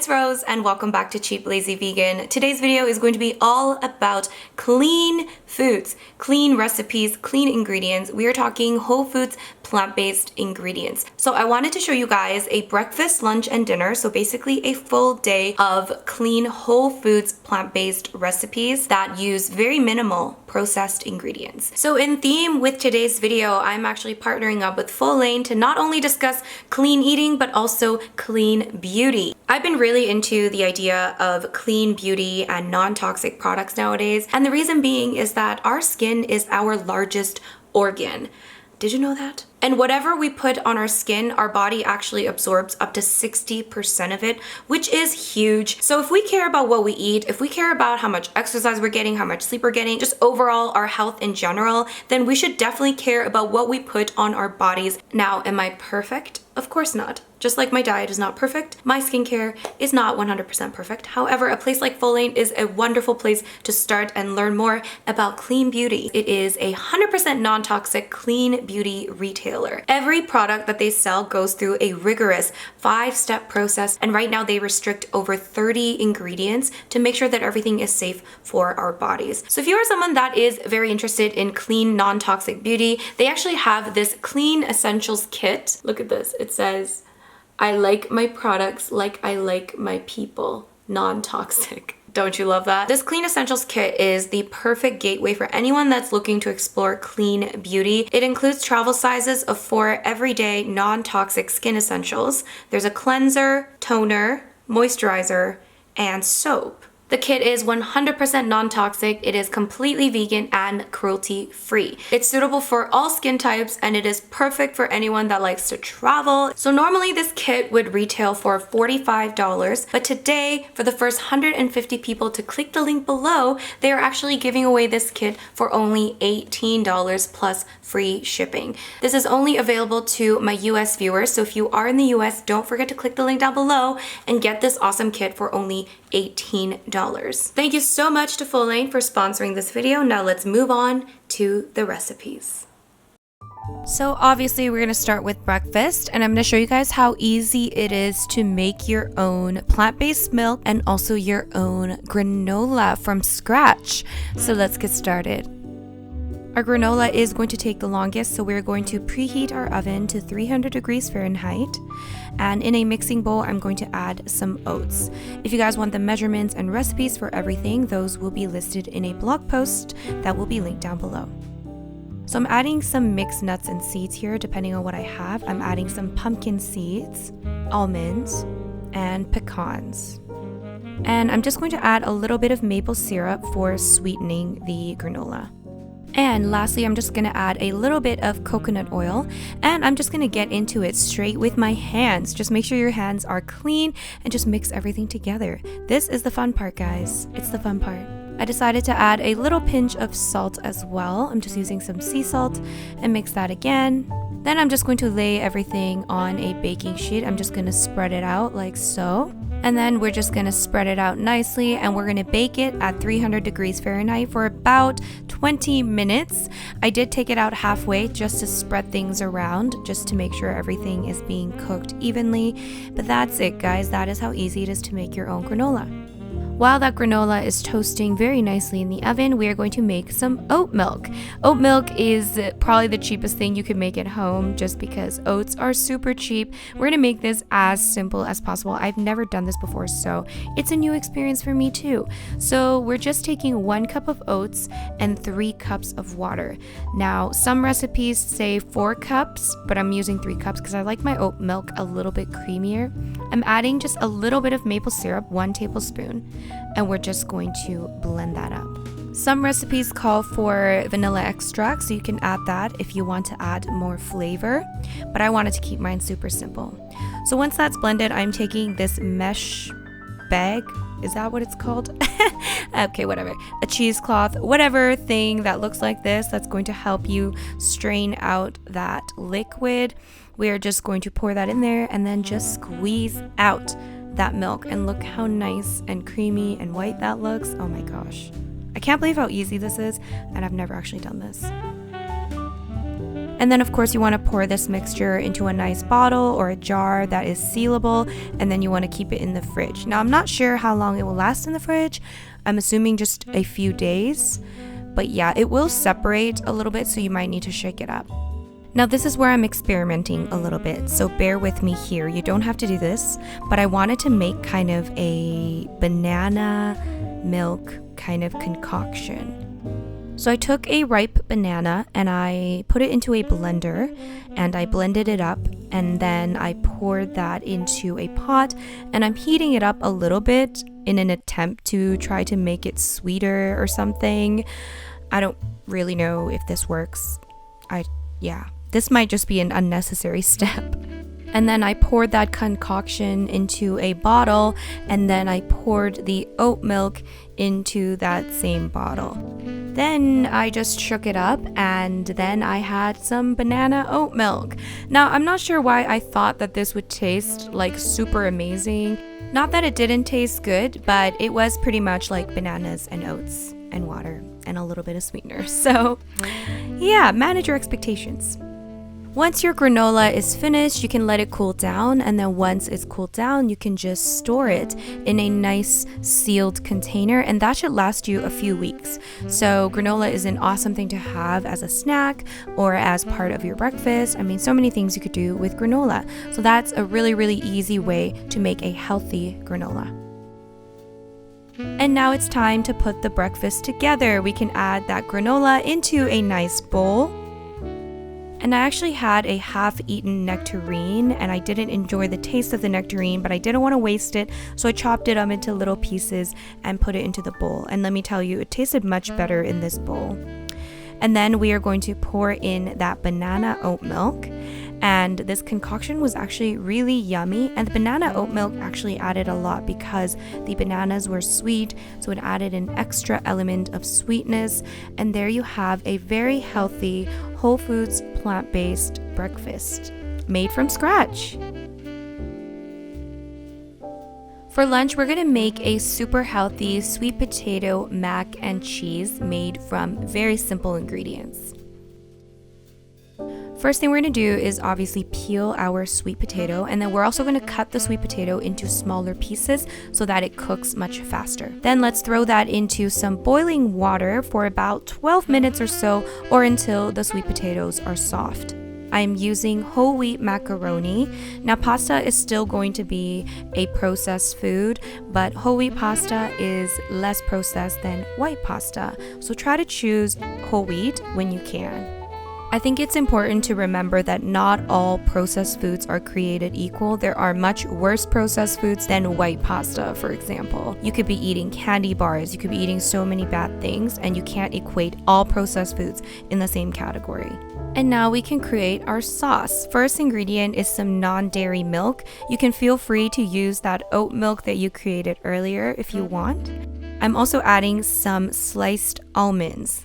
it's Rose and welcome back to Cheap Lazy Vegan. Today's video is going to be all about clean foods, clean recipes, clean ingredients. We are talking whole foods, plant-based ingredients. So I wanted to show you guys a breakfast, lunch, and dinner. So basically a full day of clean whole foods, plant-based recipes that use very minimal processed ingredients. So in theme with today's video, I'm actually partnering up with Full Lane to not only discuss clean eating, but also clean beauty. I've been really into the idea of clean beauty and non-toxic products nowadays. And the reason being is that our skin is our largest organ. Did you know that? And whatever we put on our skin, our body actually absorbs up to 60% of it, which is huge. So if we care about what we eat, if we care about how much exercise we're getting, how much sleep we're getting, just overall our health in general, then we should definitely care about what we put on our bodies. Now, am I perfect? Of course not. Just like my diet is not perfect, my skincare is not 100% perfect. However, a place like Full Lane is a wonderful place to start and learn more about clean beauty. It is a 100% non-toxic clean beauty retailer. Every product that they sell goes through a rigorous 5-step process, and right now they restrict over 30 ingredients to make sure that everything is safe for our bodies. So if you are someone that is very interested in clean non-toxic beauty, they actually have this Clean Essentials kit. Look at this. It says, I like my products like I like my people, non-toxic. Don't you love that? This Clean Essentials kit is the perfect gateway for anyone that's looking to explore clean beauty. It includes travel sizes of 4 everyday non-toxic skin essentials. There's a cleanser, toner, moisturizer, and soap. The kit is 100% non-toxic, it is completely vegan and cruelty-free. It's suitable for all skin types and it is perfect for anyone that likes to travel. So normally this kit would retail for $45, but today for the first 150 people to click the link below, they are actually giving away this kit for only $18 plus free shipping. This is only available to my US viewers, so if you are in the US, don't forget to click the link down below and get this awesome kit for only $18. Thank you so much to Full Lane for sponsoring this video. Now let's move on to the recipes. So obviously we're going to start with breakfast, and I'm going to show you guys how easy it is to make your own plant-based milk and also your own granola from scratch. So let's get started. Our granola is going to take the longest, so we're going to preheat our oven to 300 degrees Fahrenheit. And in a mixing bowl, I'm going to add some oats. If you guys want the measurements and recipes for everything, those will be listed in a blog post that will be linked down below. So I'm adding some mixed nuts and seeds here, depending on what I have. I'm adding some pumpkin seeds, almonds, and pecans. And I'm just going to add a little bit of maple syrup for sweetening the granola. And lastly, I'm just going to add a little bit of coconut oil, and I'm just going to get into it straight with my hands. Just make sure your hands are clean and just mix everything together. This is the fun part, guys. It's the fun part. I decided to add a little pinch of salt as well. I'm just using some sea salt and mix that again. Then I'm just going to lay everything on a baking sheet. I'm just going to spread it out like so. And then we're just going to spread it out nicely, and we're going to bake it at 300 degrees Fahrenheit for about 20 minutes. I did take it out halfway just to spread things around, just to make sure everything is being cooked evenly. But that's it, guys. That is how easy it is to make your own granola. While that granola is toasting very nicely in the oven, we are going to make some oat milk. Oat milk is probably the cheapest thing you can make at home just because oats are super cheap. We're going to make this as simple as possible. I've never done this before, so it's a new experience for me too. So we're just taking 1 cup of oats and 3 cups of water. Now, some recipes say 4 cups, but I'm using 3 cups because I like my oat milk a little bit creamier. I'm adding just a little bit of maple syrup, 1 tablespoon. And we're just going to blend that up. Some recipes call for vanilla extract, so you can add that if you want to add more flavor, but I wanted to keep mine super simple. So once that's blended, I'm taking this mesh bag. Is that what it's called? Okay, whatever. A cheesecloth, whatever thing that looks like this, that's going to help you strain out that liquid. We're just going to pour that in there and then just squeeze out that milk, and look how nice and creamy and white that looks. Oh my gosh. I can't believe how easy this is, and I've never actually done this. And then of course you want to pour this mixture into a nice bottle or a jar that is sealable, and then you want to keep it in the fridge. Now I'm not sure how long it will last in the fridge. I'm assuming just a few days, but yeah, it will separate a little bit, so you might need to shake it up. Now this is where I'm experimenting a little bit, so bear with me here. You don't have to do this, but I wanted to make kind of a banana milk kind of concoction. So I took a ripe banana and I put it into a blender and I blended it up, and then I poured that into a pot and I'm heating it up a little bit in an attempt to try to make it sweeter or something. I don't really know if this works. This might just be an unnecessary step. And then I poured that concoction into a bottle, and then I poured the oat milk into that same bottle. Then I just shook it up, and then I had some banana oat milk. Now, I'm not sure why I thought that this would taste like super amazing. Not that it didn't taste good, but it was pretty much like bananas and oats and water and a little bit of sweetener. So yeah, manage your expectations. Once your granola is finished, you can let it cool down, and then once it's cooled down, you can just store it in a nice sealed container, and that should last you a few weeks. So granola is an awesome thing to have as a snack or as part of your breakfast. I mean, so many things you could do with granola. So that's a really, really easy way to make a healthy granola. And now it's time to put the breakfast together. We can add that granola into a nice bowl. And I actually had a half-eaten nectarine, and I didn't enjoy the taste of the nectarine, but I didn't want to waste it, so I chopped it up into little pieces and put it into the bowl. And let me tell you, it tasted much better in this bowl. And then we are going to pour in that banana oat milk. And this concoction was actually really yummy, and the banana oat milk actually added a lot because the bananas were sweet, so it added an extra element of sweetness. And there you have a very healthy, whole foods, plant-based breakfast made from scratch. For lunch, we're gonna make a super healthy sweet potato mac and cheese made from very simple ingredients. First thing we're going to do is obviously peel our sweet potato, and then we're also going to cut the sweet potato into smaller pieces so that it cooks much faster. Then let's throw that into some boiling water for about 12 minutes or so, or until the sweet potatoes are soft. I'm using whole wheat macaroni. Now, pasta is still going to be a processed food, but whole wheat pasta is less processed than white pasta. So try to choose whole wheat when you can. I think it's important to remember that not all processed foods are created equal. There are much worse processed foods than white pasta, for example. You could be eating candy bars, you could be eating so many bad things, and you can't equate all processed foods in the same category. And now we can create our sauce. First ingredient is some non-dairy milk. You can feel free to use that oat milk that you created earlier if you want. I'm also adding some sliced almonds,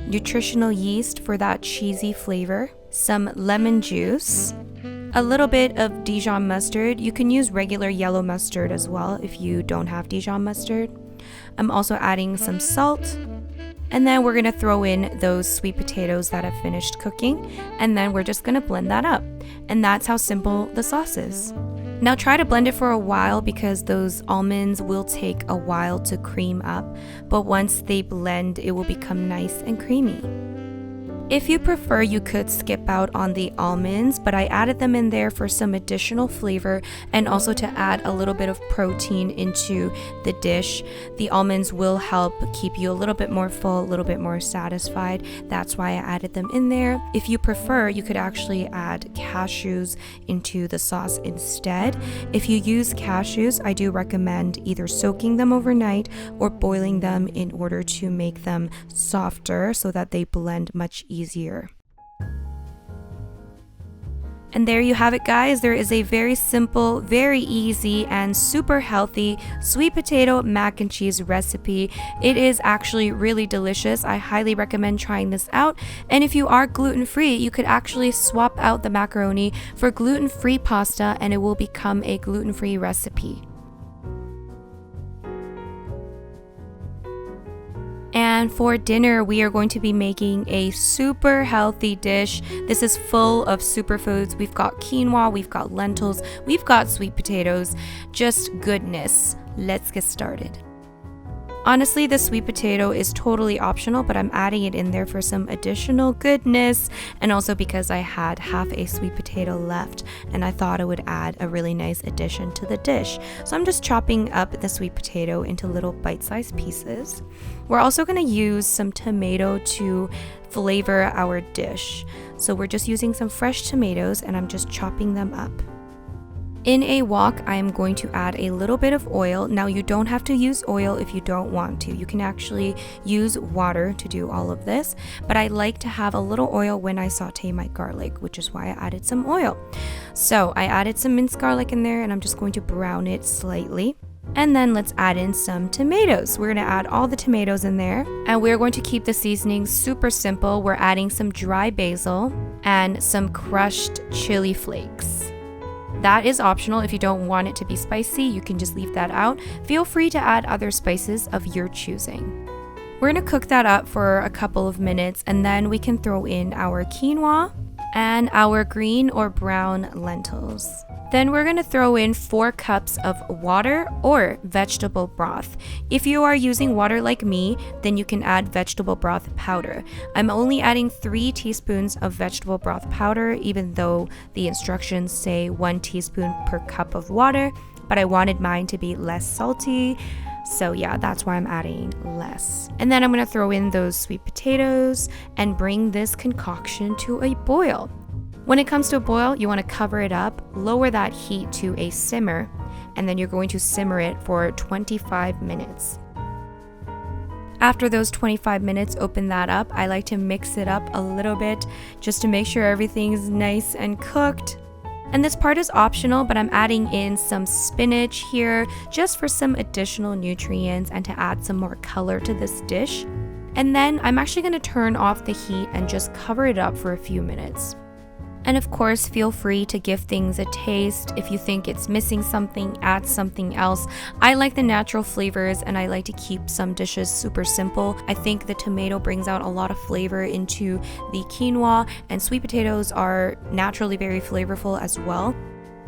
nutritional yeast for that cheesy flavor, some lemon juice, a little bit of Dijon mustard. You can use regular yellow mustard as well if you don't have Dijon mustard. I'm also adding some salt, and then we're gonna throw in those sweet potatoes that have finished cooking, and then we're just gonna blend that up. And that's how simple the sauce is. Now try to blend it for a while because those almonds will take a while to cream up, but once they blend, it will become nice and creamy. If you prefer, you could skip out on the almonds, but I added them in there for some additional flavor and also to add a little bit of protein into the dish. The almonds will help keep you a little bit more full, a little bit more satisfied. That's why I added them in there. If you prefer, you could actually add cashews into the sauce instead. If you use cashews, I do recommend either soaking them overnight or boiling them in order to make them softer so that they blend much easier. And there you have it, guys. There is a very simple, very easy, and super healthy sweet potato mac and cheese recipe. It is actually really delicious. I highly recommend trying this out. And if you are gluten-free, you could actually swap out the macaroni for gluten-free pasta, and it will become a gluten-free recipe. And And for dinner, we are going to be making a super healthy dish. This is full of superfoods. We've got quinoa, we've got lentils, we've got sweet potatoes, just goodness. Let's get started. Honestly, the sweet potato is totally optional, but I'm adding it in there for some additional goodness, and also because I had half a sweet potato left and I thought it would add a really nice addition to the dish. So I'm just chopping up the sweet potato into little bite-sized pieces. We're also going to use some tomato to flavor our dish. So we're just using some fresh tomatoes and I'm just chopping them up. In a wok, I am going to add a little bit of oil. Now, you don't have to use oil if you don't want to. You can actually use water to do all of this, but I like to have a little oil when I saute my garlic, which is why I added some oil. So I added some minced garlic in there and I'm just going to brown it slightly. And then let's add in some tomatoes. We're going to add all the tomatoes in there, and we're going to keep the seasoning super simple. We're adding some dry basil and some crushed chili flakes. That is optional. If you don't want it to be spicy, you can just leave that out. Feel free to add other spices of your choosing. We're going to cook that up for a couple of minutes, and then we can throw in our quinoa and our green or brown lentils. Then we're going to throw in 4 cups of water or vegetable broth. If you are using water like me, then you can add vegetable broth powder. I'm only adding 3 teaspoons of vegetable broth powder, even though the instructions say 1 teaspoon per cup of water, but I wanted mine to be less salty. So yeah, that's why I'm adding less. And then I'm going to throw in those sweet potatoes and bring this concoction to a boil. When it comes to a boil, you want to cover it up, lower that heat to a simmer, and then you're going to simmer it for 25 minutes. After those 25 minutes, open that up. I like to mix it up a little bit just to make sure everything's nice and cooked. And this part is optional, but I'm adding in some spinach here just for some additional nutrients and to add some more color to this dish. And then I'm actually going to turn off the heat and just cover it up for a few minutes. And of course, feel free to give things a taste. If you think it's missing something, add something else. I like the natural flavors and I like to keep some dishes super simple. I think the tomato brings out a lot of flavor into the quinoa, and sweet potatoes are naturally very flavorful as well.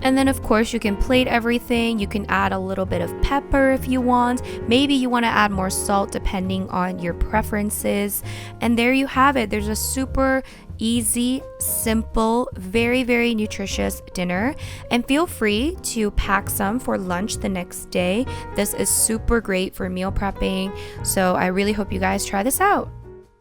And then of course you can plate everything. You can add a little bit of pepper if you want. Maybe you want to add more salt depending on your preferences. And there you have it. There's a super easy, simple, very, very nutritious dinner. And feel free to pack some for lunch the next day. This is super great for meal prepping. So I really hope you guys try this out.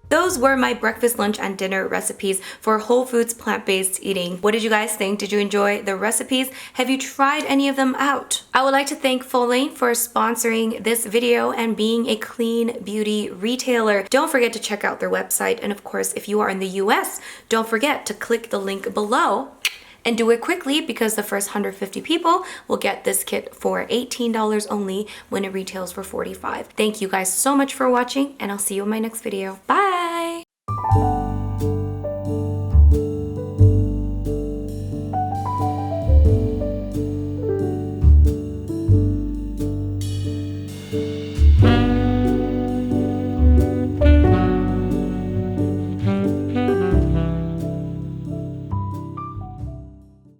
Those were my breakfast, lunch, and dinner recipes for whole foods plant-based eating. What did you guys think? Did you enjoy the recipes? Have you tried any of them out? I would like to thank FOLANE for sponsoring this video and being a clean beauty retailer. Don't forget to check out their website. And of course, if you are in the US, don't forget to click the link below. And do it quickly because the first 150 people will get this kit for $18 only when it retails for $45. Thank you guys so much for watching, and I'll see you in my next video. Bye!